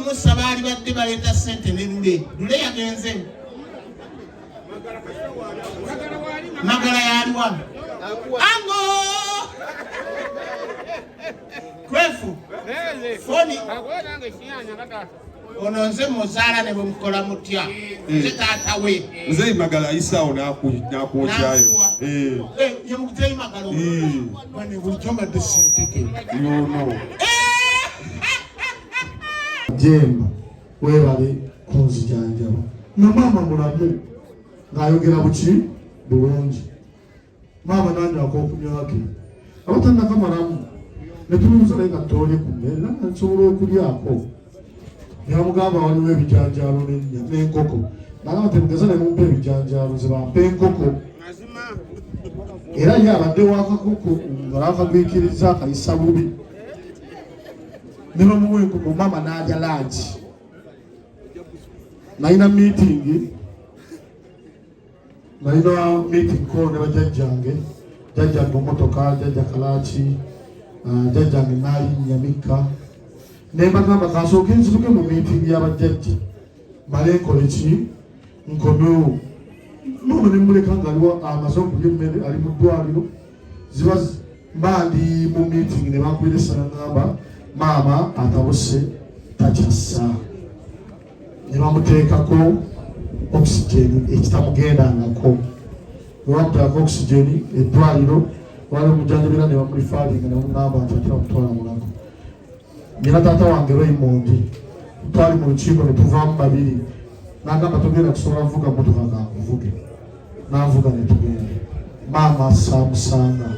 kumussa baali badde baleeta ssente ne lule yagenze magala yaliwa ango kwefu foni ono nze muzaala ne bwemukola mutya nze taata we nze magala isaawo nakwokyayo yemukuteyi magala wane bulijjo mbadde sinteke yono Jemba webale kunzijanjaba na mama mulamu ng'ayogera buki bulungi mama nanywako okunywake abatannaka malamu ne tumubuuza naye nga toolye ku mmere nsobola okulyako yamugamba waliwo ebijanjaalo n'enkoko nagamba temugeza ne mumpa ebijanjaalo ze bampa enkoko era ye abadde wakakoko nga bakagwikiriza akayisa bubi ne bamuwa enkoko mama n'alya langi nalina meeting ko ne bajjajjange jjajjange mumotoka jjajja Kalaaki jjajjange n'alinnya Mikka ne mbagamba kasooke nzituke mu meeting y'abajjajja male nkole ki nkomewo nono ne muleka ng'aliwo amaze okulya emmere ali mu ddwaliro ziba mbandi mu meeting ne bankubira essala ngamba maama atabuse takyassa ne bamuteekako oxygen ekitamugendangako nebamuteekako oxygen eddwaliro wali omujjanjabira ne bamulifaalinga ne bamugamba nti akira kutwala mulago nina taata wange Raymond twali mu lukiiko ne tuvaamu babiri nagamba togenda kusobola kuvuga motoka gankuvuge nanvuga ne tugende maama saamusanga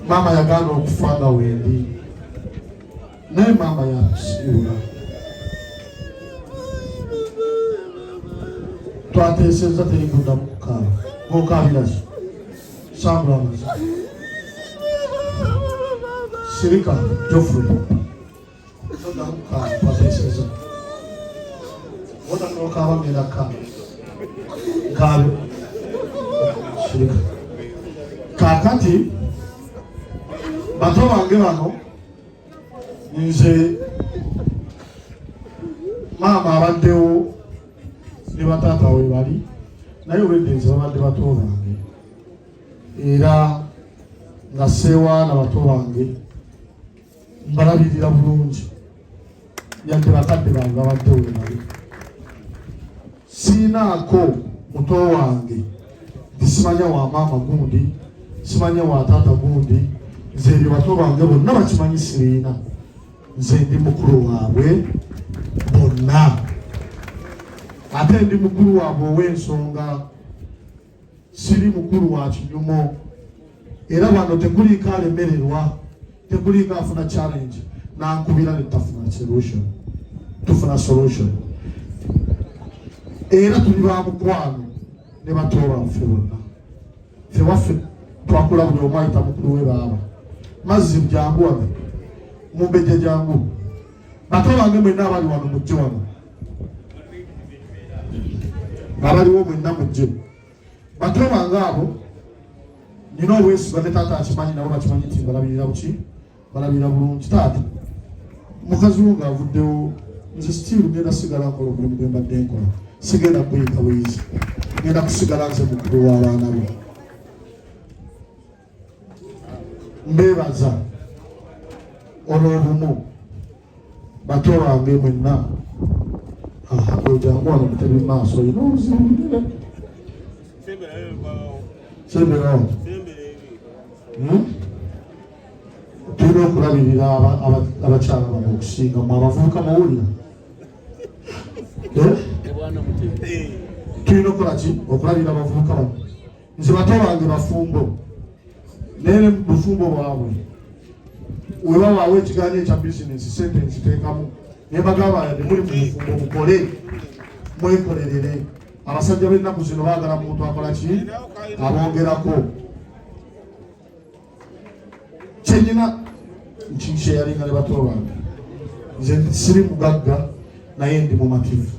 maama yagaana okufa nga wendi naye maama yakusiibula twateeseza teyigunda mu kukaaba ng'okaabiraki sambulamazi Sirika Geoffrey soda mukaaba twateeseza wona n'okaaba ngenda kkaaba nkaabe Sirika kaakati bato bange bano nze maama abaddewo ne bataata we bali naye olwedde nze babadde bato bange era nga seewaana bato bange mbalabirira bulungi yadde bakadde bange babaddewo we bali siinaako muto wange tisimanya wa maama gundi simanya wa taata gundi nze ebyo bato bange bonna bakimanyi siriina nze ndi mukulu waabwe bonna ate ndi mukulu waabwe ow'ensonga siri mukulu wa kinyumo era wano tekuliiko alemererwa tekuliiko afuna challenge nankubira ne tafuna solution tufuna solution era tuli ba mukwano ne bato baffe bonna ffe waffe twakula buli omu ayita mukulu we baaba mazzi jangu wano mumbejja jangu bato bange mwenna abali wano mujje wano abaliwo mwenna mujje bato bange abo nina obwesiga ne taata akimanyi nabo bakimanyi nti balabirira buki balabirira bulungi taata mukazi wo ng'avuddewo nze sitiiru ngenda sigala nkola omulimu gwe mbadde nkola sigenda kuyita bwizi ngenda kusigala nze mukulu w'abaana bo mbeebaza olw'obumu bato bange mwenna ojangu wano mutebi maaso olina obuzibu semberawo tulina okulabirira abakyala bano okusinga mu abavubuka mawulira tulina okukolaki okulabirira abavubuka bano nze bato bange bafumbo naye bufumbo bwabwe webawaawo ekiganiro ekya bizinesi sente nziteekamu naye bagamba yadde muli mu bufumbo mukole mwekolerere abasajja b'ennaku zino baagala muntu akola ki abongerako kyenyina nkinkye yalinga ne bato bange nze siri mugagga naye ndi mumativu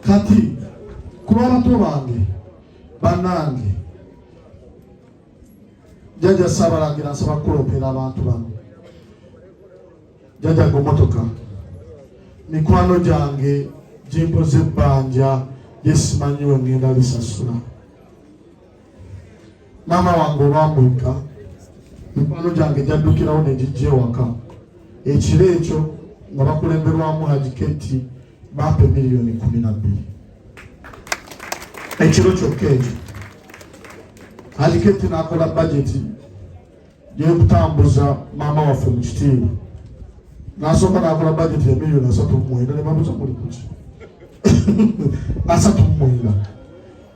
kati kuba bato bange bannange jjajja Ssaabalangira nsaba kuloopera abantu bano jjajja gwe motoka mikwano gyange gimpoze ebbanja lyesimanyiwe ngenda lisasula. Maama wange olwamwika mikwano gyange gyaddukirawo ne gijja ewaka. Ekiro ekyo nga bakulemberwamu Haji Keti bampa miliyoni 12. Ekiro kyokka ekyo Haji Keti n'akola bajeti y'okutambuza maama waffe mu kitiibwa. N'asooka n'akola bajeti ya miliyoni 3.9 ne babuuza muli kuki 3.9.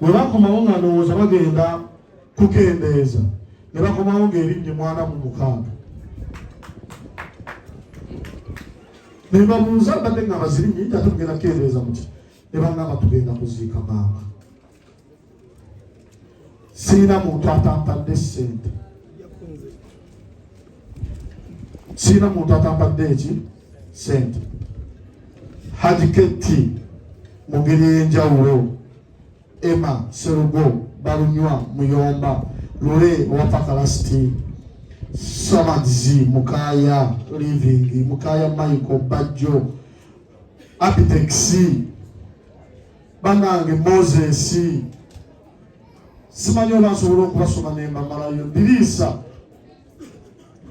Bwe bakomawo nga ndowooza bagenda kukendeeza ne bakomawo ng'erinnye mwana mu 6. Ne babuuza badde nga bazirinye ate tugenda kukendeeza muki. Ne bangamba tugenda kuziika maama. Sirina muntu atampadde ssente. Sirina muntu atampadde eki ssente. Haji Keti mu ngeri ey'enjawulo, Emma Serugo Balunywa Muyomba Lule Wapakalasiti Samadzi Mukaya Living Mukaya Michael Bajjo Apitexi banange Moses simanyi oba nsobola okubasoma nemba malayo. Dirisa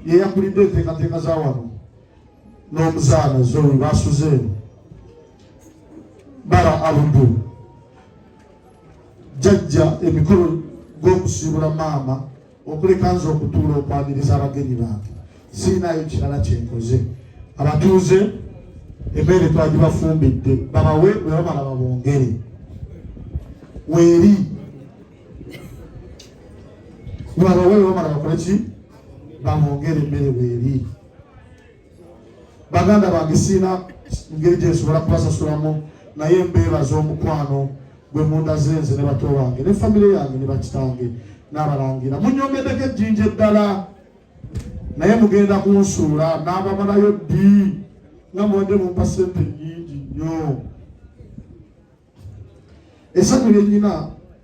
ye yakulidde enteekateeka za wano n'omuzaana Zoe basuze Bara Abudu jajja emikolo gw'okusiibula maama okuleka nze okutuula okwaniriza abagenyi bange. Sirinayo kirala kyenkoze. Abatuuze emmere twagibafumbidde babawe bwe bamala babongere weeri. Babawe bwe bamala bakole ki babongere emmere weeri. Baganda bange sirina ngeri gye nsobola kubasasulamu naye mbeebaza omukwano gwe munda zenze ne bato bange ne famire yange ne bakitange n'abalangira. Munyomedeko ejjinja eddala naye mugenda kunsuula n'abamalayo ddi nga mwende mumpa ssente nnyingi nnyo. Essanyu lye nnina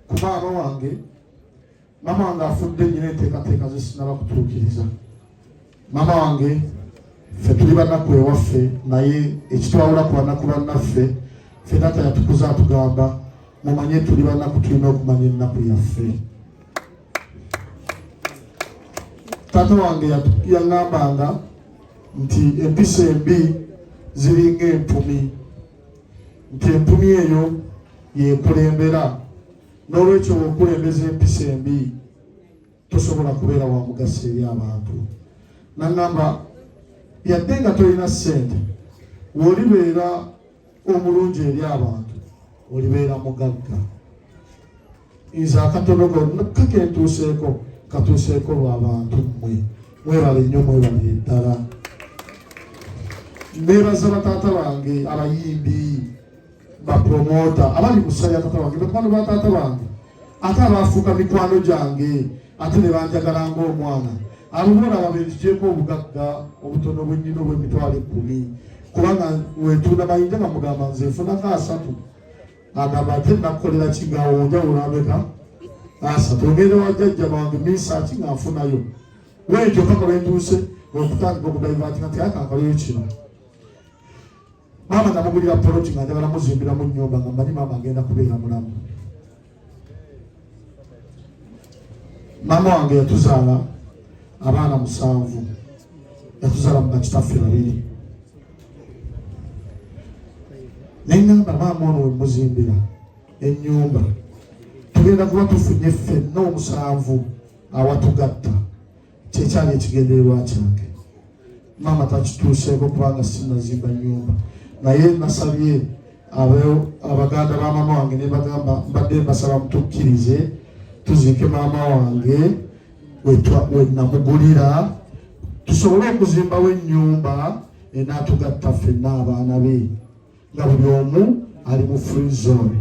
ku maama wange, maama wange afudde nnyina enteekateeka ze sinaba kutuukiriza. Maama wange ffe tuli bannaku ewaffe naye ekitwawula ku bannaku bannaffe ffe taata yatukuza atugamba mumanye tuli bannaku tulina okumanya ennaku yaffe. Taata wange yaŋŋambanga nti empisa embi ziringa empumi, nti empumi eyo yekulembera. N'olwekyo okulembeza empisa embi tosobola kubeera wa mugaso eri abantu. Naŋŋamba yadde nga tolina ssente w'olibeera omulungi eri abantu olibeera mugagga. Nze akatono konna kentuuseeko katuuseeko lw'abantu mmwe. Mwebale nnyo mwebale ddala. Neebaza bataata bange abayimbi bapromota abali mu ssaya taata wange bakwano ba taata bange ate abaafuuka mikwano gyange ate ne banjagala ng'omwana. Alubola babenzigyeko obugagga obutono bwennyina obw'emitwalo 10 kubanga wetuunda mayinja nga mugamba nze nfunako 3 agamba ate nakukolera kigawo njawulo abeka 3 ngende wa jjajja bange misaaki nga nfunayo wekyo paka lwentuuse okutandika okudaivatinga nti akankaleyo kino. Maama namugulira poloti nga njagala muzimbiramu nnyumba nga mmanyi maama agenda kubeera mulamu. Maama wange yatuzaala abaana 7, yatuzaala mu bakitaffe 2. Neŋŋamba maama ono we muzimbira ennyumba tugenda kuba tufunye ffenna 7 awatugatta. Kyekyali ekigendererwa kyange. Maama takituuseeko kubanga sinazimba nnyumba naye nasabye abaganda ba maama wange ne bagamba mbadde mbasaba mutukkirize tuziike maama wange we namugulira tusobole okuzimbawo ennyumba enaatugatta ffenna abaana be nga buli omu ali mu free zone.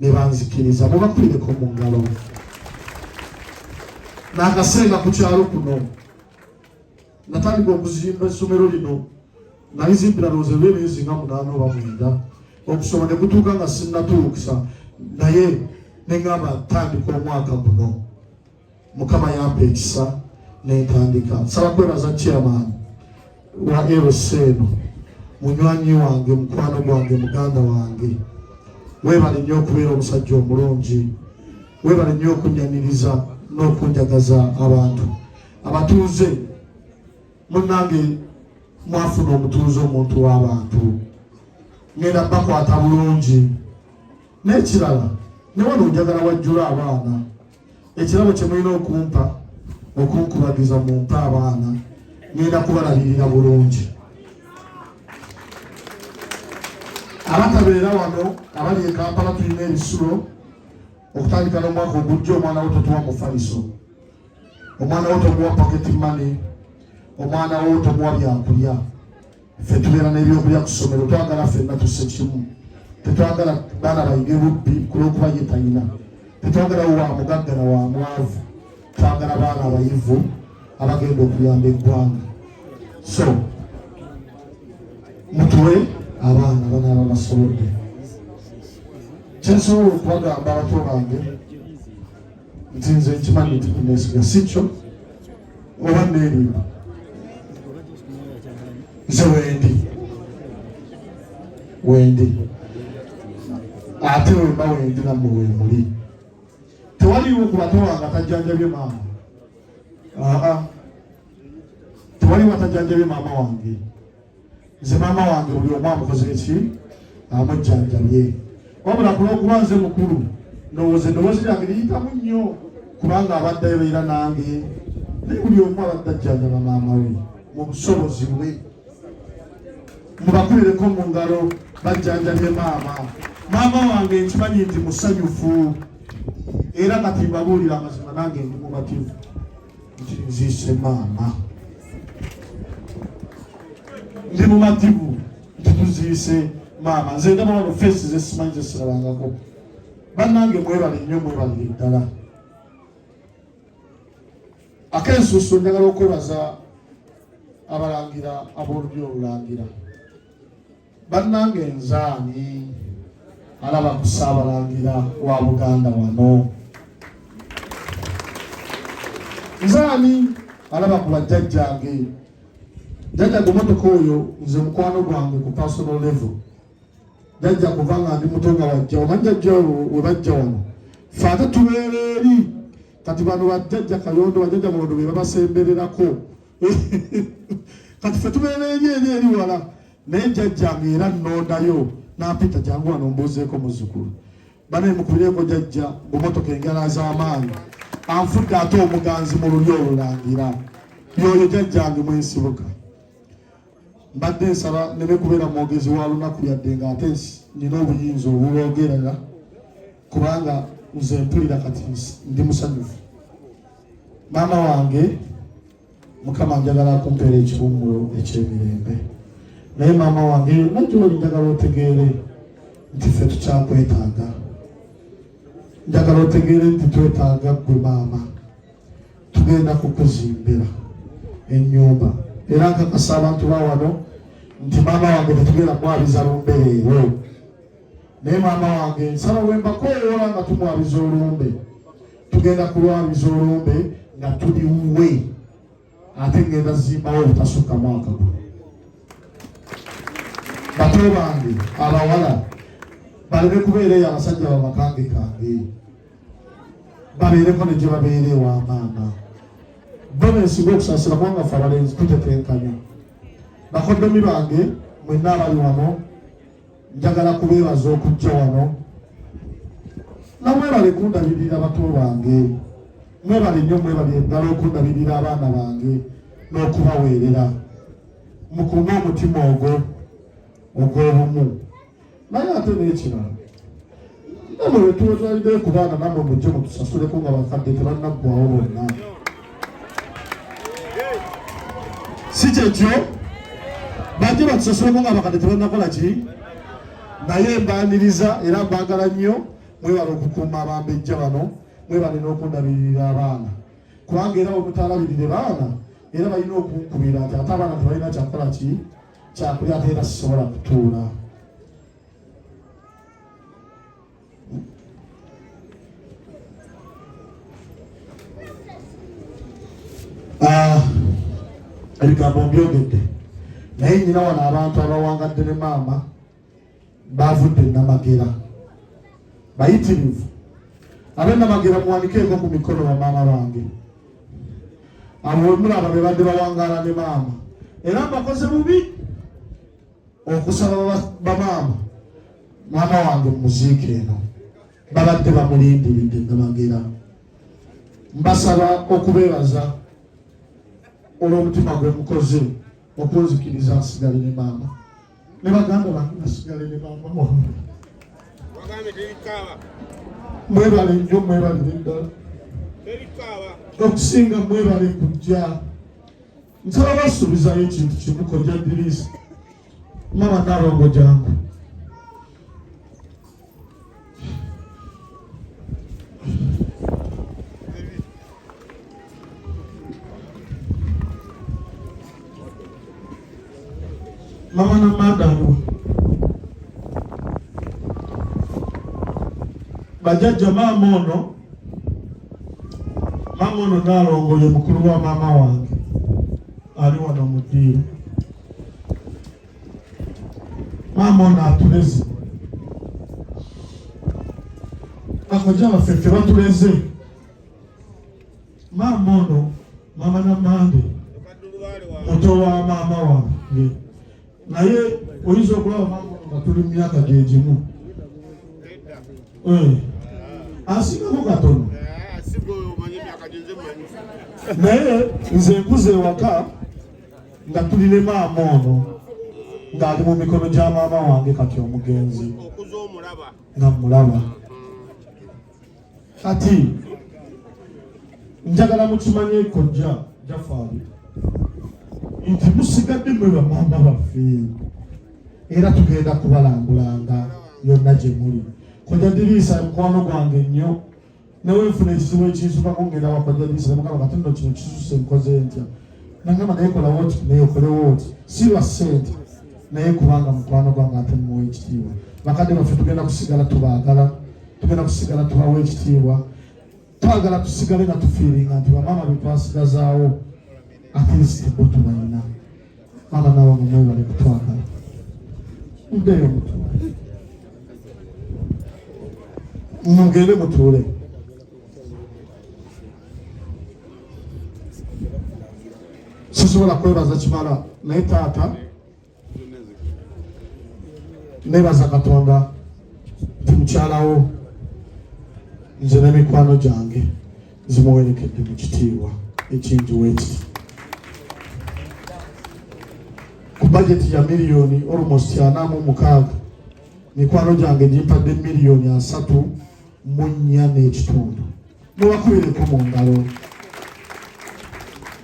Ne banzikiriza mubakulireko mu ngalo. N'akasenga ku kyalo kuno natandika okuzimba essomero lino nalizimbira lowooza emyezi nga 8 oba 9 okusoma ne kutuuka nga sinnatuukisa naye ne ŋŋamba tandika omwaka guno. Mukama yampa ekisa n'entandika. Nsaba kwebaza chairman wa LC eno munywanyi wange mukwano gwange muganda wange webale nnyo okubeera omusajja omulungi webale nnyo okunyaniriza n'okunjagaza abantu abatuuze munnange mwafuna omutuuze omuntu w'abantu ngenda bakwata bulungi n'ekirala ne wano njagala wajjula abaana ekirabo kye mulina okumpa okunkubagiza mu mpa abaana ngenda kubalabirira bulungi abatabeera wano abali e Kampala tulina ebisulo okutandika n'omwaka ogujja omwana wo totuwa mufaliso omwana wo tomuwa pocket money omwana wo tomuwa byakulya ffe tubeera n'ebyokulya ku ssomero twagala ffenna tusse kimu tetwagala baana bayige bubbi kulw'okuba ye talina tetwagala wa mugagga na wa mwavu twagala baana abayivu abagenda okuyamba eggwanga so mutuwe abaana banaaba basobodde kyensobola okubagamba abato bange nti nze nkimanyi nti kunesiga sikyo oba neerimba nze wendi ate wemba wendi nammwe wemuli tewaliwo ku bato wange atajjanjabye maama tewaliwo atajjanjabye maama wange nze maama wange buli omu amukoze eki amujjanjabye wabula kulw'okuba nze mukulu ndowooza eddoboozi lyange liyitamu nnyo kubanga abaddayo beera nange naye buli omu abadde ajjanjaba maama we mu busobozi bwe mubakulireko mu ngalo bajjanjabye maama wange nkimanyi nti musanyufu era kati mbabuulira amazima nange ndi mubativu nti nziise maama ndi mumativu nti tuziise maama nze ndaba wano feesi zesimanyi zesirabangako bannange mwebale nnyo mwebalire ddala akensuuso njagala okwebaza abalangira ab'olulyo olulangira bannange nzaani alaba ku Ssaabalangira wa Buganda wano nzaani alaba ku bajjajjange jjajja gumotoka oyo nze mukwano gwange ku personal level jjajja kuva nga ndi muto nga wajja omanyi jjajja we bajja wano ffe ate tubeera eri kati bano bajjajja Kayondo bajjajja Mulondo be babasembererako kati ffe tubeera eri wala naye jjajjange era nnondayo nampita jangu wano mbuuzeeko muzzukulu bane mukubireko jjajja gumotoka engala z'amaanyi anfudde ate omuganzi mu lulyo olulangira yoyo jjajjange mwensibuka mbadde nsaba neme kubeera mwogezi wa lunaku yadde nga ate nina obuyinza obulwogerera kubanga nze mpulira kati ndi musanyufu maama wange Mukama njagala kumpeera ekiwummulo eky'emirembe naye maama wange najjoli njagala otegeere nti ffe tukyakwetaaga njagala otegeere nti twetaaga ggwe maama tugenda kukuzimbira ennyumba era nkakasa abantu ba wano nti maama wange tetugenda mwabiza lumbe leero naye maama wange nsala wembakoola nga tumwabiza olumbe tugenda kulwabiza olumbe nga tuli wuwe ate ngenda zimbawo obutasukka mwaka guno bato bange abawala baleme kubeera eyo abasajja bamakange kange babeereko ne gye babeera ewa maama bo bensinga okusaasira kubanga ffe abalenzi tutetenkanya bakoddomi bange mwenna abali wano njagala kubeebaza okujja wano namwebale kundabirira bato bange mwebale nnyo mwebale eddala okundabirira abaana bange n'okubaweerera mukume omutima ogw'obumu naye ate n'ekirala namwe bwe tuwetwaliddeyo ku baana namwe mujje mutusasuleko nga bakadde tebannaggwawo bonna si kyekyo bajje batusasuleko nga bakadde tebannakola ki naye mbaniriza era mbagala nnyo mwebale okukuuma abambejja bano mwebale n'okundabirira abaana kubanga era bwemutaalabirire baana era balina okunkubira nti ate abaana tebalina kyakola ki kyakulya ate era sisobola kutuula ebigambo mbyogedde naye nnyina wano abantu abawangadde ne maama bavudde Namagera bayitirivu. Ab'Namagera muwanikeeko ku mikono ba maama bange. Abo mulaba be badde bawangaala ne maama. Era mbakoze bubi okusaba bamaama maama wange muziika eno. Babadde bamulindiridde Namagera. Mbasaba okubeebaza olw'omutima gwe mukoze okunzikiriza nsigale ne maama. Ne baganda bange basigale ne maama. Mwebale nnyo, mwebalire ddala. Okusinga mwebale kujja. Nsaba basuubizayo ekintu kimu kojja Diriisa. Mama Nalongo jangu. Mama na madalo. Bajajja maama ono Nalongo ye mukulu wa maama wange ali wano mu ddiiro. Maama ono atuleze. Bakojja baffe ffe batuleze. Maama ono mama Namande muto wa maama wange. Naye oyinza okulaba maama ono nga tuli mu myaka gye gimu. Asigako katono. Naye nze nkuze ewaka nga tuli ne maama ono ng'ali mu mikono gya maama wange kati omugenzi nga mulaba. Kati njagala mukimanye kojja Jafari nti musigadde mmwe bamaama baffe era tugenda kubalambulanga yonna gye muli. Kojja Diriisa mukwano gwange nnyo. Nawe nfuna ekizibu ekinsukako ngenda wa Kojja Diriisa mugamba kati nno kino kisuse nkoze ntya. Nangamba naye kola wooti naye okole wooti. Si lwa ssente naye kubanga mukwano gwange ate mmuwa ekitiibwa. Bakadde baffe tugenda kusigala tubaagala. Tugenda kusigala tubawa ekitiibwa. Twagala tusigale nga tufiiringa nti bamaama be twasigazaawo at least bo tubalina. Maama Nalongo mwebale kutwagala. Muddeyo mutuule. Mugende mutuule. Sisobola kwebaza kimala naye taata nebaza Katonda nti mukyalawo nze n'emikwano gyange zimuwerekedde mu kitiibwa ekintu ekiti. Ku bajeti ya miliyoni almost 46 mikwano gyange gimpadde miliyoni 3.4 mubakubireko mu ngalo.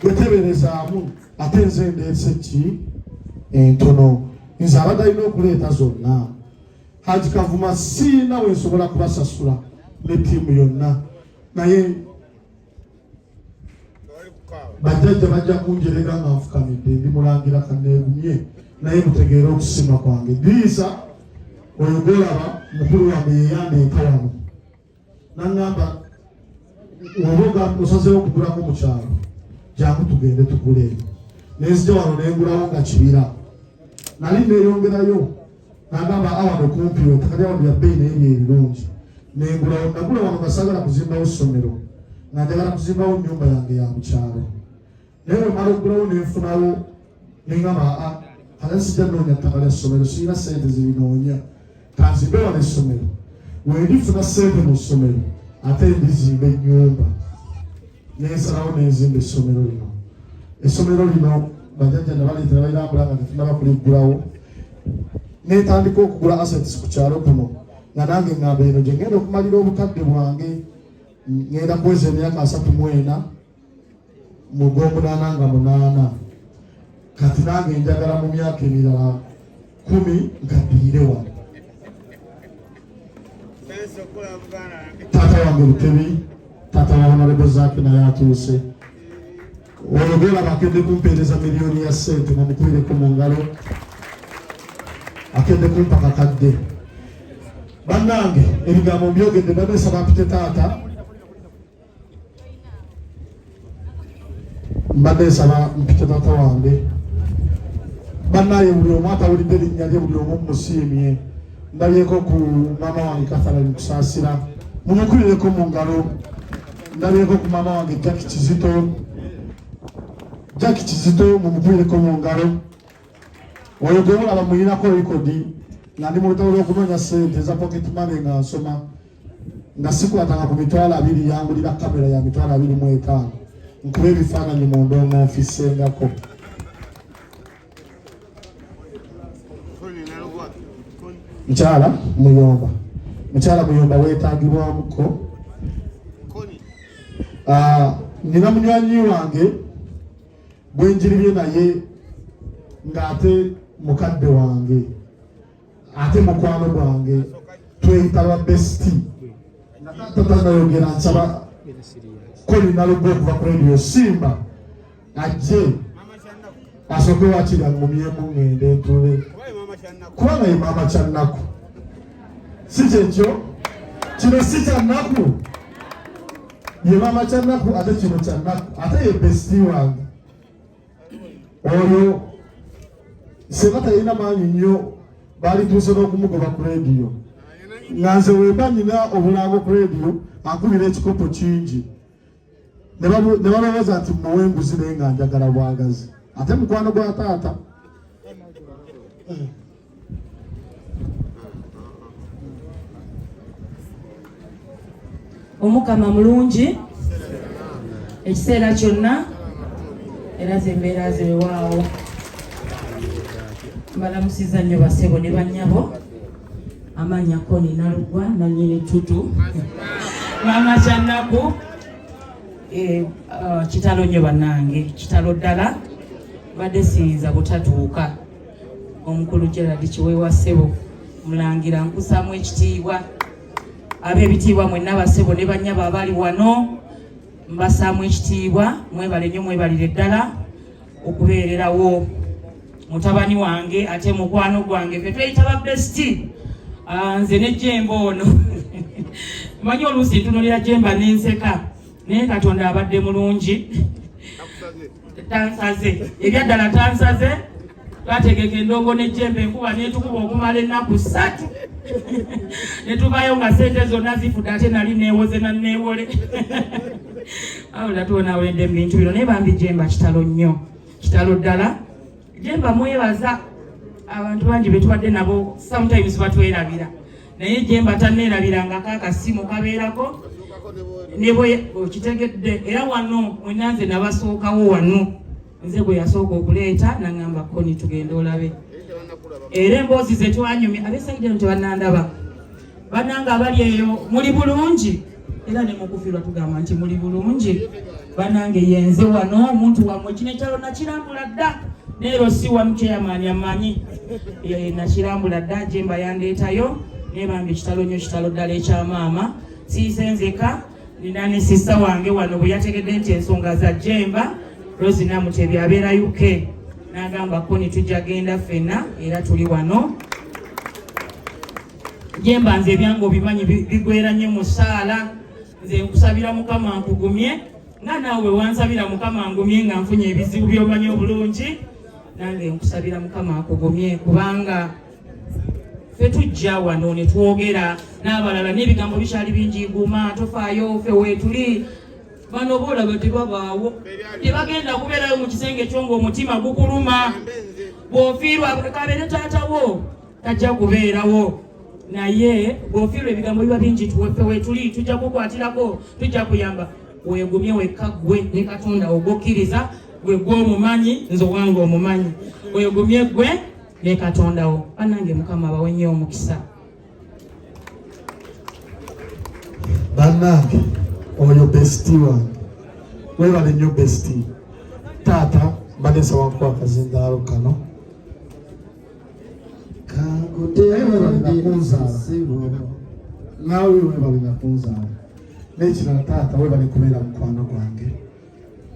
Gweteberezaamu ate nze ndeese ki entono. Nze abadde alina okuleeta zonna. Haji Kavuma siina we nsobola kubasasula ne ttiimu yonna. Naye bajjajja bajja kunjerega nga nfukamidde ndimulangira kanneegumye naye mutegeere okusima kwange. Diriisa oyo gwolaba mukulu wange yeyandeeka wano. Naŋŋamba oboga osazeewo okugulako mu kyalo. Jangu tugende tugule. Nenzija wano nengulawo nga kibira. Nali neeyongerayo. Nagamba awano kumpi we takali wano ya bbeeyi naye ebirungi. Nengulawo nagula wano nga saagala kuzimbawo essomero. Nga njagala kuzimbawo nnyumba yange ya mu kyalo. Naye bwe mala okugulawo nenfunawo nengamba kale sijja noonya ttaka lya ssomero sirina ssente zibinoonya. Kanzimbe wano essomero. We ndifuna ssente mu ssomero ate ndizimba ennyumba. Nensalawo nenzimba essomero lino. Essomero lino bajjajja ne baleetera balirambula nga tetunaba kuliggulawo. Netandika okugula assets ku kyalo kuno nga nange ngamba eno gye ngenda okumalira obukadde bwange. Ngenda kuweza emyaka 34 mu gw'omunaana. Kati nange njagala mu myaka emirala 10 ngaddiire wano. Taata wange Butebi, taata wa Honorable Zaaki naye atuuse. Olugoola bakedde kumpeereza miliyoni ya ssente mumukubireko mu ngalo. Akedde kumpa kakadde. Bannange ebigambo mbyogedde babeesaba mpite taata. Mbadde nsaba mpite taata wange bannaye buli omu atawulidde erinnya lye buli omu musiimye. Ndabyeko ku maama wange Catherine Kusaasira, mumukubireko mu ngalo. Ndabyeko ku maama wange Jackie Kizito, mumukubireko mu ngalo. Oyo gwe mulaba muyinako rekodi nga ndi mu lutalo lw'okunoonya ssente za pocket money nga nsoma nga sikwatanga ku $20 yangulira kamera ya $25 nkuba ebifaananyi mu ndongo nfisengako. Mukyala Muyomba weetaagibwamuko. Nina munywanyi wange bwenjiribye naye ng'ate mukadde wange ate mukwano gwange tweyita ba bestie. Tatanayogera nsaba Koli Nalugo okuva ku radio Simba ajje asooke wakiri angumyemu ngende ntule kubanga ye maama Kyannaku. Si kyekyo, kino si Kyannaku, ye maama Kyannaku ate kino Kyannaku ate ye bestie wange. Oyo seba talina maanyi nnyo balituuse n'okumugoba ku radio nga nze wemba nyina obulago ku radio ankubira ekikopo kingi ne balowooza nti muwe enguzi naye nga njagala bwagazi ate mukwano gwa taata. Omukama mulungi ekiseera kyonna era zembeera zewaawo. Mbalamusiza nnyo basebo ne bannyabo. Amanya Koni Nalugwa nannyini Tutu maama Kyannaku. Kitalo nnyo bannange, kitalo ddala. Badde siyinza butatuuka. Omukulu Gerald Kiweewa Ssebo mulangira nkusaamu ekitiibwa. Ab'ebitiibwa mwenna basebo ne bannyabo abali wano mbasaamu ekitiibwa. Mwebale nnyo, mwebalire ddala okubeererawo. Mutabani wange ate mukwano gwange fe tweyita ba bestie. Nze ne Jemba ono manyi oluusi ntunulira Jemba n'enseka naye Katonda abadde mulungi. Tansaze ebyaddala tansaze. Twategeka endongo ne Jemba enkuba netukuba okumala ennaku 3 netuvayo nga sente zonna zifudde ate nali neewoze nanneewole. Awula tuwona wende mu bintu bino naye bambi Jemba kitalo nnyo, kitalo ddala. Jemba mwebaza abantu bangi betubadde nabo sometimes batwerabira naye Jemba tanneerabiranga kakasimu kabeerako ne bwe okitegedde. Era wano mwenanze nabasookawo wano nze gwe yasooka okuleeta nangamba Koni tugende olabe. Era emboozi ze twanyumya ab'esayidi eno tebannandaba bannanga abali eyo muli bulungi era ne mukufirwa tugamba nti muli bulungi bannange yenze wano omuntu wammwe kino ekyalo nakirambula dda. Nero si wa chairman amanyi nakirambula dda. Jemba yandeetayo nebambi kitalo nnyo, kitalo ddala ekya maama. Siisenzeka nina ne sista wange wano bwe yategedde nti ensonga za Jemba Rosi Namutebi abeera UK n'agamba Koni tujja genda ffenna era tuli wano. Jemba nze ebyange obimanyi bigwera nnyo mu ssaala. Nze nkusabira Mukama nkugumye nga naawe wansabira Mukama ngumye nga nfunye ebizibu by'omanyi obulungi. Nange nkusabira Mukama akugumye kubanga ffe tujja wano ne twogera n'abalala n'ebigambo bikyali bingi guma tofaayo ffe weetuli. Bano boolaba tebabaawo, tebagenda kubeerayo mu kisenge kyo ng'omutima gukuluma. Bw'ofiirwa kabeere taatawo tajja kubeerawo naye bw'ofiirwa ebigambo biba bingi tuweffe weetuli tujja kukwatirako, tujja kuyamba. Weegumye wekka gwe ne Katonda ogokkiriza gwe gw'omumanyi nze owange omumanyi. Weegumye gwe ne Katonda wo. Bannange Mukama abawe nnyo omukisa. Bannange oyo bestie wange webale nnyo bestie. Taata mbadde nsaba nkuwa akazindaalo kano naawe webale nakunzaala n'ekirala. Taata webale kubeera mukwano gwange.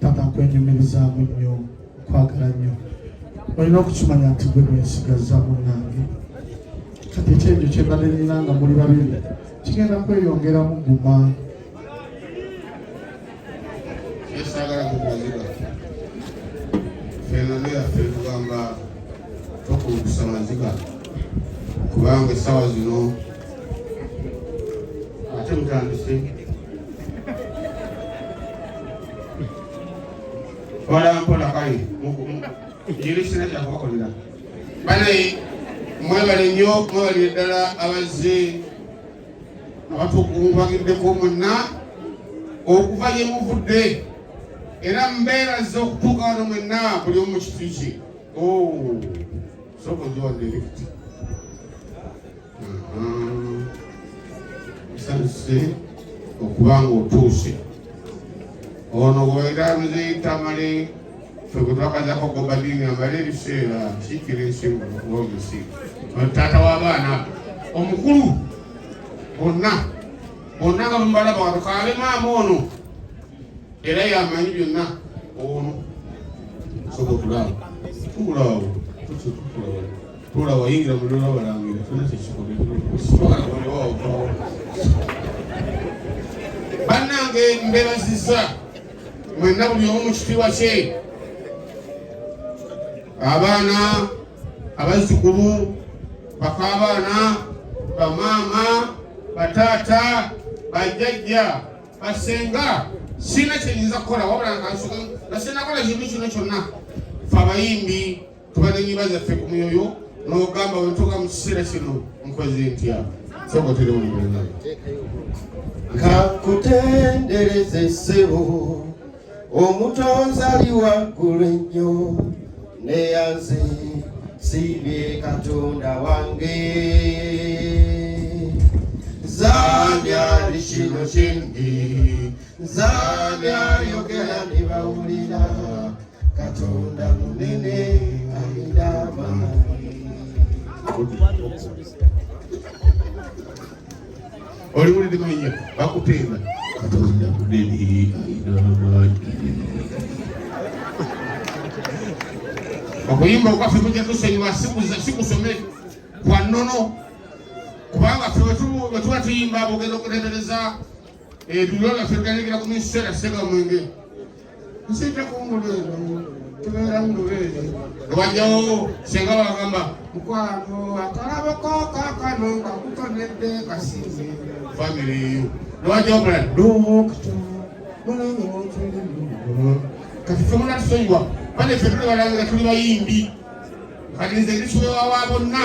Taata nkwenyumirizaamu nnyo, nkwagala nnyo. Olina okukimanya nti gwe gwesigaza munnange. Kati ekyenjo kye mbadde nina nga muli babiri kigenda kweyongeramu guma. Esagala kukuziba fenone yaffe tugamba kusaba nzika kubanga esawa zino ate mutandise wala mpola kale jirisina kyakubakolera banaye mwebale nnyo mwebale ddala abazze abatukubagiddeko mwenna okuva gye muvudde era mbeeraze okutuuka wano mwenna buli omu kiti kye soko nziwadde lifti nsanyuse okubanga otuuse ono bwera muzeitamale ffe gwe twakazako gobadini amale ebiseera kiikira ensingo okubaogesi taata w'abaana omukulu bonna nga mubalaba wano kaabe maama ono era yamanyi byonna ono soka tulaba tukulaba tulaba yingira mulolo balangira tuna kyekikolewawo bannange mbebazizza mwenna buli omu mu kitiibwa kye abaana abazzukulu bakaabaana bamaama bataata bajjajja basenga sina kyenyinza kukola wabula nasenakola kintu kino kyonna fe abayimbi tubanenyibaza ffe ku myoyo n'ogamba wentuuka mu kiseera kino nkoze ntya sokoterewulimulenga kakutendereze ssebo omutonzi ali waggulu ennyo neyanze siibye katonda wange zamya kino kindi zamya yogera ne bawulira katonda munene alina amaanyi oli mulinde mwenye bakutenda katonda munene alina amaanyi okuyimba okwaffe kujja tusonyiwa sikusome kwa nnono kubanga ffe wetuba tuyimba abogenda okutendereza ebiro byaffe tuganyigira ku miseera sega mwenge nsijja kunguleno tubeera ngulene ewajjawo senga bagamba mukwano akalaboko kakano nga kutonedde kasinze famire eyo newajjawo mula dokta kati ffe muna tusonyiwa bane ffe tuli balangira tuli bayimbi kati nze ndisubewa wa bonna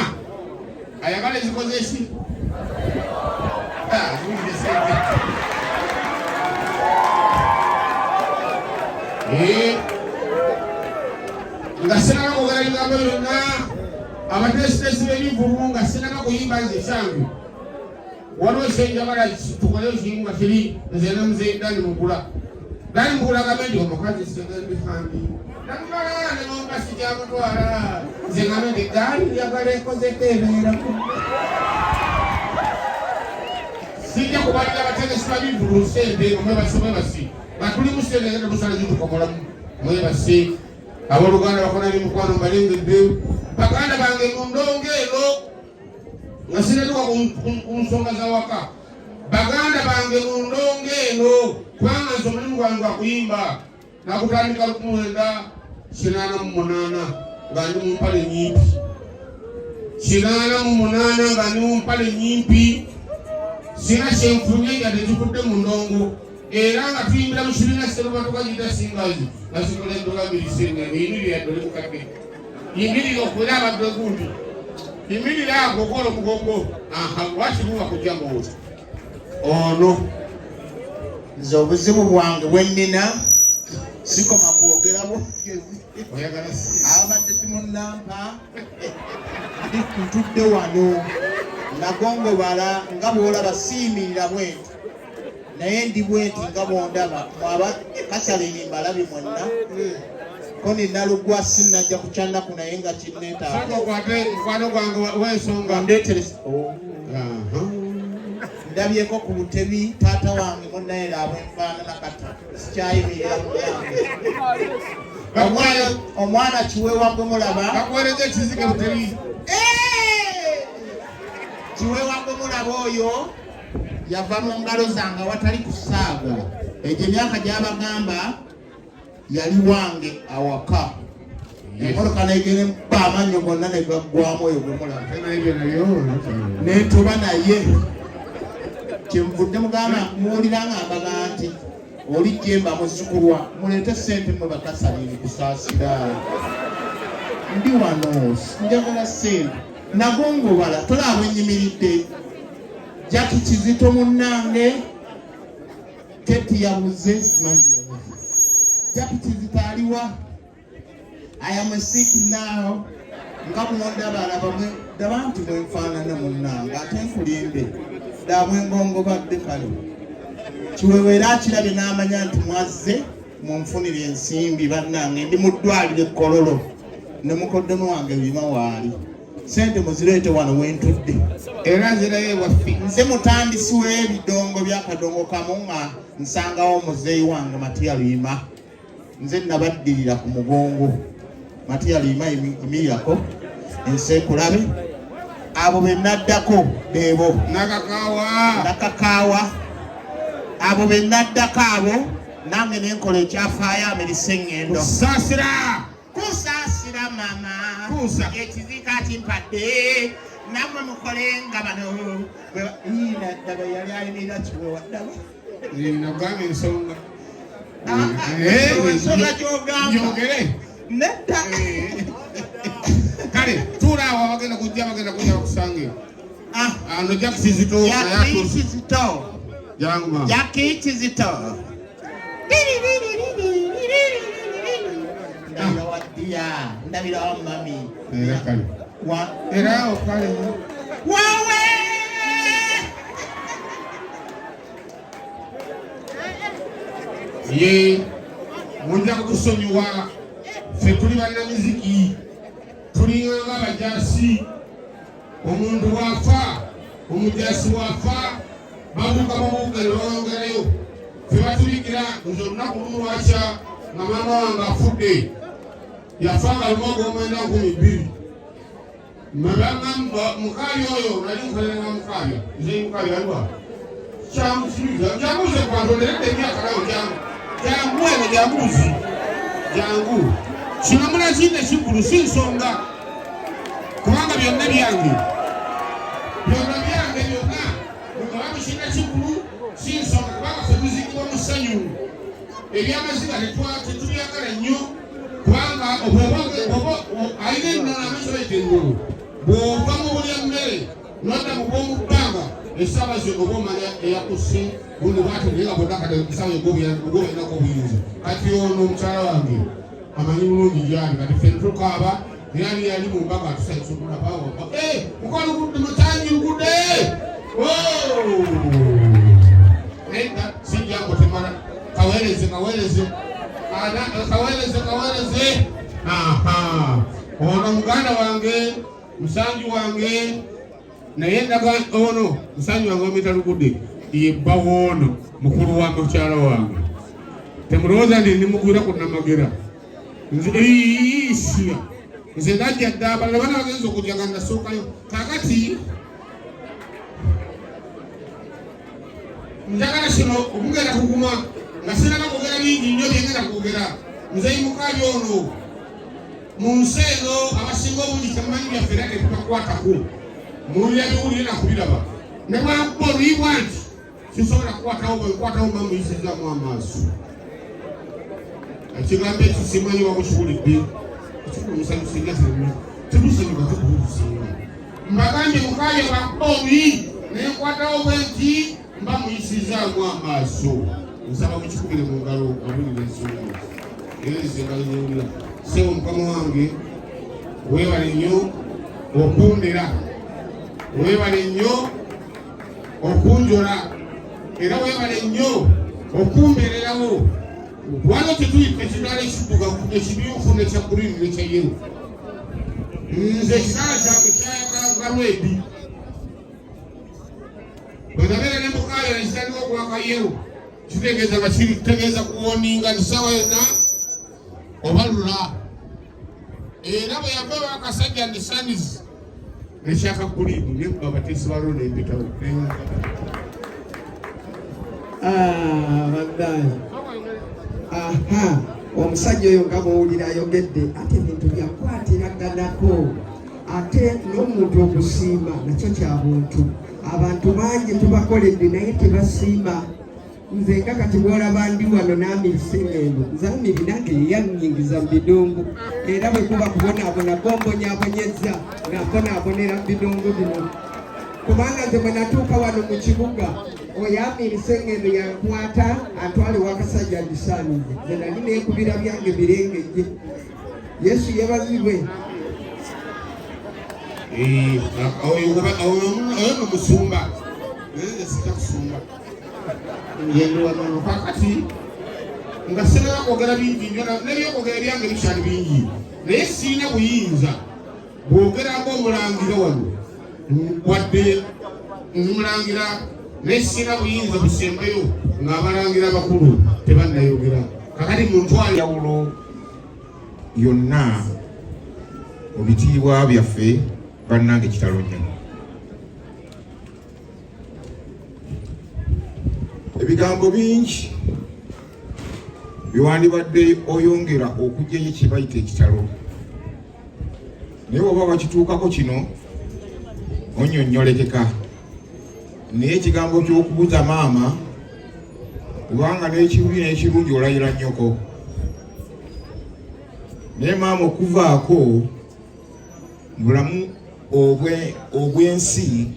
ayagala ezikoze eki nga sinanga kwogera bigambo byonna abateesiteesi b'ebivulu nga sinanga kuyimba nze kyange waliwo ekyenjagala tukoleyo kimu nga kiri nze nemuzeyi Dani Mugula Dani Mugula agambe nti omukazi segembifambi namubala nemombasi gyamutwala nze ngambe nti Dani yagala ekozeko ebeerako sijja kubalira abategesi babivulu sente omwebasi nga tuli musente ngenda musala zitukomolamu mwebasi abooluganda bakona bimukwano mbalengedde baganda bange mu ndongo eno nga sinatuka ku nsonga za waka baganda bange mu ndongo eno kubanga nze omulimu gwange gwakuyimba nakutandika 1988 nga ndi mu mpale nyimpi 88 nga ndi mu mpale nyimpi sina kyenfunye nga tezikudde mu ndongo era nga tuyimbira mu kibiina Sseruma tukagita singazi nga zikola eddola birisenga ebiyimirira yaddole mukadde yimirira okwera abadde gundi yimirira ago okola omugongo wakiruwa kujja muwuta ono nze obuzibu bwange bwennina sikoma kwogera bwogezi abadde timunampa ntudde wano nagongobala nga bwolaba siimirira bwenti naye ndi bwenti nga bwondaba mwaba kasalini mbalabi mwenna ko ninalugwa sinajja kukyanaku naye nga mukwano gwange wensonga ndeetere ndabyeko ku butebi taata wange munnaye abwenfaanana kata sikyayimirira munyange omwana kiweewa gwe mulaba bakuweereza ekizike butebi kiweewa gwe mulaba oyo yava mu ngalo zange watali kusaaga egyo emyaka gy'abagamba yali wange awaka Emotoka n'egenda ekuba amannyo gonna ne gaggwamu oyo gwe mulaba. N'entoba naye kyenvudde mugamba muwulira ng'ambaga nti oli jemba musukulwa muleete ssente mwe bakasalini kusaasira. Ndi wano njagala ssente nagongobala tolaba enyimiridde. Jaki Kizito munnange Keti yabuze simanyi yabuze. Jaki Kizito aliwa? I am sick now. Nga mwondaba alaba daba nti mwenfaanana munnange ate nkulimbe ddaba mwengongobadde kale. Kiwewe era akirabye n'amanya nti mwazze munfunire ensimbi bannange ndi mu ddwaliro Kololo ne mukoddemu wange bima waali. Sente muzireete wano wentudde. Era nzirayo waffe. Nze mutandisi w'ebidongo by'akadongo kamu nga nsangawo muzeeyi wange Matiya Luyima. Nze nabaddirira ku mugongo. Matiya Luyima emirirako ensekulabe. Abo be naddako beebo. Nakakaawa. Abo be naddako abo nange nenkola ekyafaayo amirisa eŋŋendo. Kusaasira mama. Ekizika kimpadde. Namwe mukolenga bano. Naddaba yali ayimirira kiwewa ddaba. Nagamba ensonga. Ensonga gy'ogamba. Yogere. Nedda. Kale tuula awo bagenda kujja bakusange. Ano Jaki Kizito. Jaki Kizito. Janguma. Jaki Kizito. Ndabira waddiya. Ndabira wa mami. Era kale. Era okale. Wawe! Ye munja kusonyiwa ffe tuli bannamiziki tulinga abajaasi. Omuntu waafa omujaasi waafa babuuka ne bawongerayo ffe batubiikira nze olunaku lumu lwakya nga maama wange afudde yafa nga lumu ogw'omwenda 12. Mbagamba mukaali oyo nali nkolera mukaali nze mukaali aliwa janguze kwandonderedde emyaka nayo jangu eno janguzi jangu kinamula kinde kikulu si nsonga kubanga byonna byange byonna bakishina kikulu si nsonga kubanga ffe tuzikibwa mu ssanyu ebyamaziga tetubyagala nnyo kubanga alina ennono amasobaite engulu bw'ova mu bulya mmere nodda mu bw'omu bbanga esaabaze oba omanya eyakusse gundi bwatugera bonna kati esawa ogwobalinako obuyinza. Kati ono omukyala wange amanyi bulungi gyali kati ffe tukaaba era yali mu mbaga atusaisokulabaawo mukono mutangi lugudde nedda sijja ngotemala kaweereze ono muganda wange musanji wange naye ndaga ono musanji wange omita lugudde ye bbawo ono mukulu wa mukyala wange temulowooza ndi ndimugwira ku namagera nze najja dda abalala bana bagenza okujjaga ndasookayo kakati njagala kino okugenda kuguma nga sinaga kwogera bingi nnyo byengenda kwogera. Nze mukaali ono mu nsi eno abasinga obungi temumanyi byaffe era tetubakwatako muwulira biwulire nakubiraba ne bwakuba oluyibwa nti kisobola kukwatawo bwenkwatawo mba muyisizaamu amaaso. Ekigambo ekyo simanyi wamukiwulidde ekikulumusanyusinga temusanyuka tekulusinga mbagambye mukaali bwakuba oluyi nenkwatawo bwe nti mba muyisizaamu amaaso. Nsaba mukikubire mu ngalo abulira ensonga era ezengalyewulira sewo mukama wange weebale nnyo okundera, weebale nnyo okunjola era weebale nnyo okumbeererawo. Waliwo tetuyita ekidala ekiddugavu ekimyufu nekya gurini nekya yero. Nze ekidala kyange kyayagala lwedi bwenabeera ne mukayo nekitandika okulaka yero kitegeeza nga kitegeeza kuwoninga nti sawa yonna obalula. Era bwe yava akasajja ndi sanizi nekyaka gurini nekuba abateesi balwo nempitawo Bagdani. omusajja oyo nga bw'owulira ayogedde ate ebintu byakwatiraganako ate n'omuntu okusiima nakyo kya buntu. Abantu bangi tubakoledde naye tebasiima. Nze nga kati bw'olaba ndi wano n'amirise ng'eno nzamiri nange yeyanyingiza mu bidongo era bwe kuba kubonaabona gombonyabonyezza nga mbonaabonera mu bidongo bino kubanga nze bwe natuuka wano mu kibuga oyo amirise ng'eno yankwata antwale w'akasajja ndisaanize nze nali neekubira byange birengejje. Yesu yebazibwe. Oyo n'omusumba naye sijja kusumba ngendo wano kakati nga sina kwogera bingi n'ebyokwogera byange bikyali bingi naye siina buyinza bwogera ng'omulangira wano wadde nmulangira naye siina buyinza busembayo ng'abalangira abakulu tebannayogera kakati muntwali yawulo yonna mu bitiibwa byaffe bannange kitalo nnyo. Ebigambo bingi biwandibadde oyongera okugyayo kye bayita ekitalo naye oba wakituukako kino onnyonnyolekeka naye ekigambo ky'okubuza maama kubanga n'ekirubi n'ekirungi olayira nnyoko naye maama okuvaako bulamu obw'ensi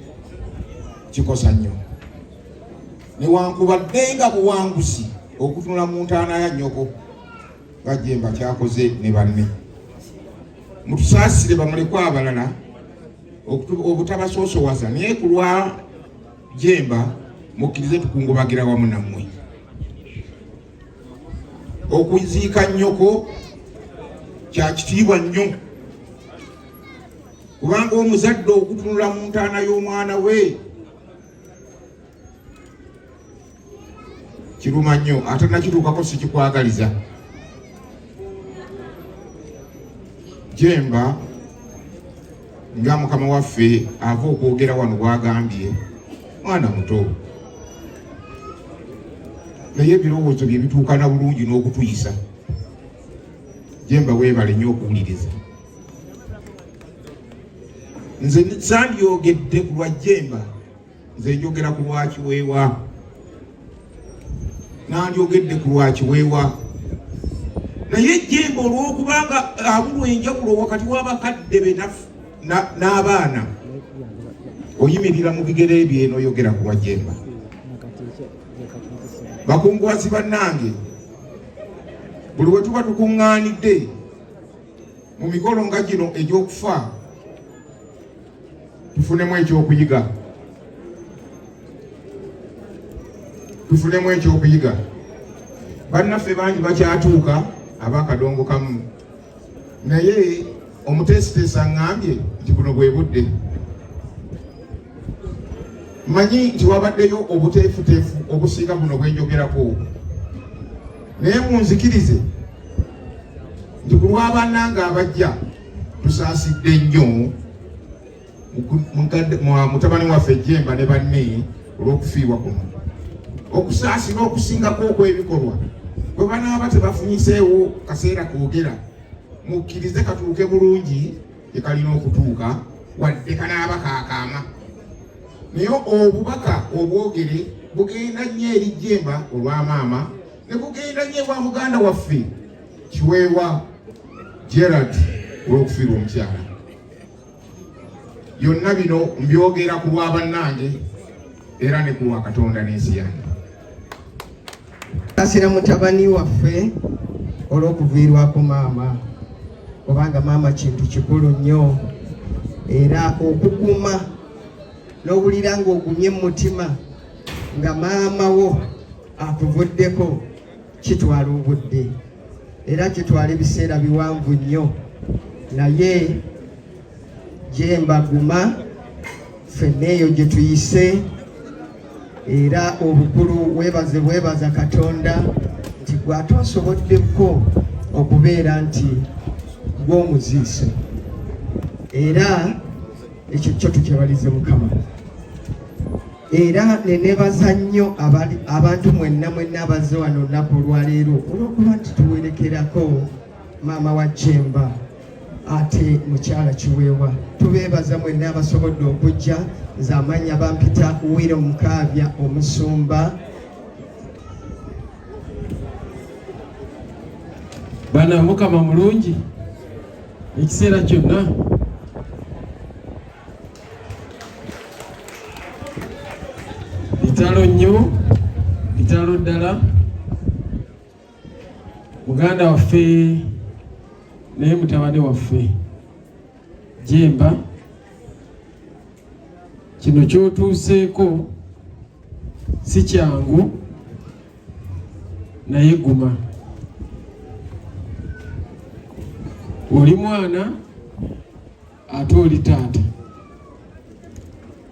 kikosa nnyo newankubadde nga buwanguzi okutunula mu ntaana ya nnyoko nga Jemba kyakoze ne banne. Mutusaasire bamulekwa abalala obutabasoosowaza naye ku lwa Jemba mukkirize tukungubagira wamu nammwe. Okuziika nnyoko kya kitiibwa nnyo kubanga omuzadde okutunula mu ntaana y'omwana we kiruma nnyo ate nakituukako sikikwagaliza. Jemba nga mukama waffe ava okwogera wano bwagambye mwana muto naye ebirowoozo bye bituukana bulungi n'okutuyisa. Jemba weebale nnyo okuwuliriza. Nze sandyogedde ku lwa Jemba, nze njogera ku lwa Kiweewa, nandyogedde ku lwa Kiweewa. Naye Jemba olw'okubanga abulwa enjawulo wakati w'abakadde be n'abaana, oyimirira mu bigere bye n'oyogera ku lwa Jemba. Bakungubazi bannange, buli we tuba tukuŋŋaanidde mu mikolo nga gino egy'okufa, tufunemu ekyokuyiga. Tufunemu ekyokuyiga. Bannaffe bangi bakyatuuka ab'akadongo kamu, naye omuteesiteesa ngambye nti buno bwe budde. Manyi nti wabaddeyo obuteefuteefu obusinga buno bwe njogerako, naye munzikirize nti ku lw'abannange abajja tusaasidde nnyo mutabani waffe Jemba ne banne olw'okufiibwa kuno. Okusaasira okusingako okw'ebikolwa bwe banaaba tebafunyiseewo kaseera koogera, mukkirize katuuke bulungi gye kalina okutuuka wadde kanaaba kaakaama. Naye obubaka obwogere bugenda nnyo eri Jemba olwa maama, ne bugenda nnyo bwa muganda waffe Kiweewa Gerald olw'okufiirwa omukyala. Byonna bino mbyogera ku lwa bannange era ne ku lwa Katonda n'ensi yange. Kasira mutabani waffe olw'okuviirwako maama, kubanga maama kintu kikulu nnyo, era okuguma n'owulira ng'ogumye mu mutima nga maama wo akuvuddeko kitwala obudde era kitwala ebiseera biwanvu nnyo. Naye Jemba guma, ffenna eyo gye tuyise, era obukulu weebaza Katonda nti gw'atwasoboddeko okubeera nti gw'omuziise, era ekyo kyo tukyebalize Mukama. era nenebaza nnyo abantu mwenna abazze wano olunaku olwaleero olw'okuba nti tuwerekerako maama wa Jemba ate mukyala Kiweewa. Tubeebaza mwenna abasobodde okujja. Nze amannya bampita Wiro Mukaabya omusumba. Bana Mukama mulungi ekiseera kyonna. Bitalo nnyo, bitalo ddala. Muganda waffe naye mutabani waffe Jemba, kino kyotuuseeko si kyangu naye guma. Oli mwana ate oli taata,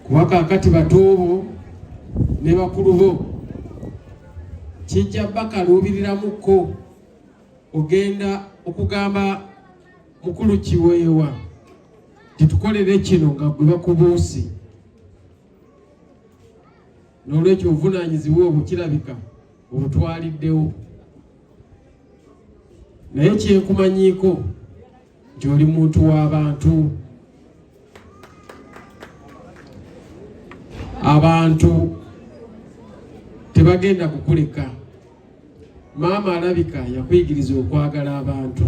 kuba kaakati bato bo ne bakulu bo kijja bakaluubirirako ogenda okugamba mukulu Kiweewa titukolere kino nga gwe bakubuuse. N'olwekyo obuvunaanyizibwa obwo kirabika obutwaliddewo, naye kyekumanyiiko nti oli muntu w'abantu. Abantu tebagenda kukuleka. Maama alabika yakuyigiriza okwagala abantu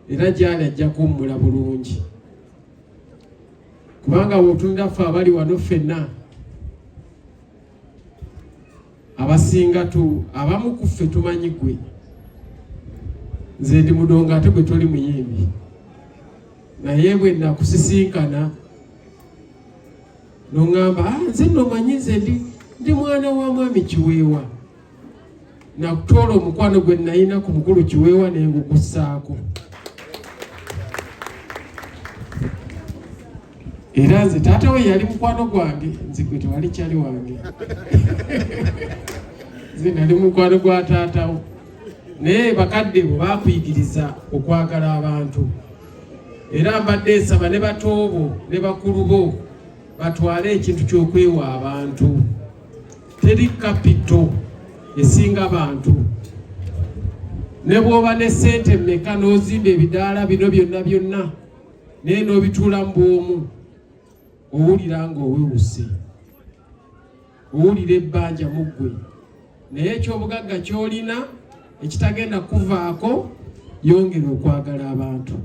era gyali ajja kummula bulungi, kubanga bw'otunula ffe abali wano ffenna abasinga abamu ku ffe tumanyi gwe. Nze ndi mudongo ate gwe toli muyimbi, naye bwe nakusisinkana n'oŋŋamba nze nno manyi nze ndi mwana wa mwami Kiweewa. Nakutoola omukwano gwe nalina ku mukulu Kiweewa ne ngukussaako. Era nze taata we yali mukwano gwange, nze gwe tewali kyali wange. Nze nali mukwano gwa taata wo. Naye bakadde bo baakuyigiriza okwagala abantu. Era mbadde nsaba ne bato bo ne bakulu bo batwale ekintu ky'okwewa abantu. Teri kapito esinga abantu. Ne bw'oba ne ssente mmeka n'ozimba ebidaala bino byonna naye n'obituula mu bw'omu, owulira ng'owewuse, owulira ebbanja mu ggwe. Naye eky'obugagga ky'olina ekitagenda kuvaako, yongera okwagala abantu.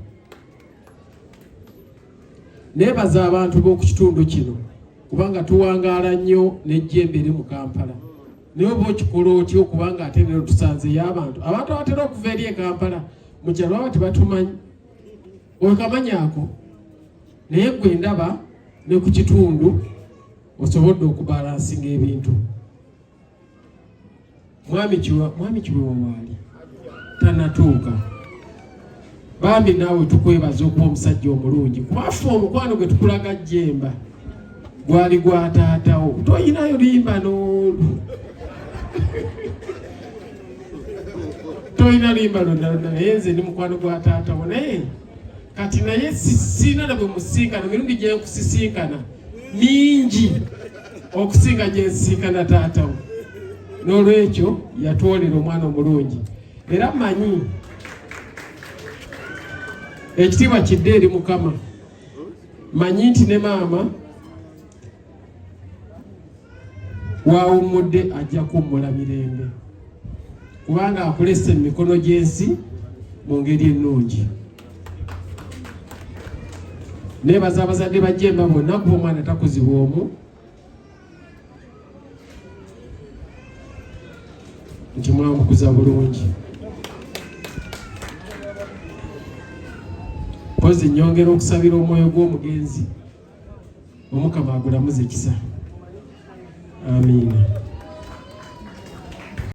Neebaza abantu b'oku kitundu kino kubanga tuwangaala nnyo n'ejjembe eri mu Kampala. Naye oba okikola otyo kubanga ate nero tusanzeyo abantu abatera okuva eri e Kampala mu kyalo baba tebatumanyi. Okamanyaako naye gwe ndaba ne ku kitundu osobodde okubalansinga ebintu. Mwami Kiweewa waali tanatuuka. Bambi naawe tukwebaza okuba omusajja omulungi, kubaffe omukwano gwe tukulaga Jemba gwali gwa taatawo. Toyinayo limba n'olu, toyina limba lonna, naye nze ndi mukwano gwa taatawo. Naye kati naye sina na bwe musinkana, mirundi gye nkusisinkana mingi okusinga gye nsisinkana taatawo. N'olwekyo yatwolera omwana omulungi. Era mmanyi ekitiibwa kidde eri Mukama. Manyi nti ne maama waawummudde ajja kummula mirembe, kubanga akulesse mu mikono gy'ensi mu ngeri ennungi. Neebaza abazadde ba Jemba bonna kuba omwana takuzibwa omu, nti mwamukuza bulungi. Mpozi nyongera okusabira omwoyo gw'omugenzi, Omukama agulamuze ekisa. Amiina.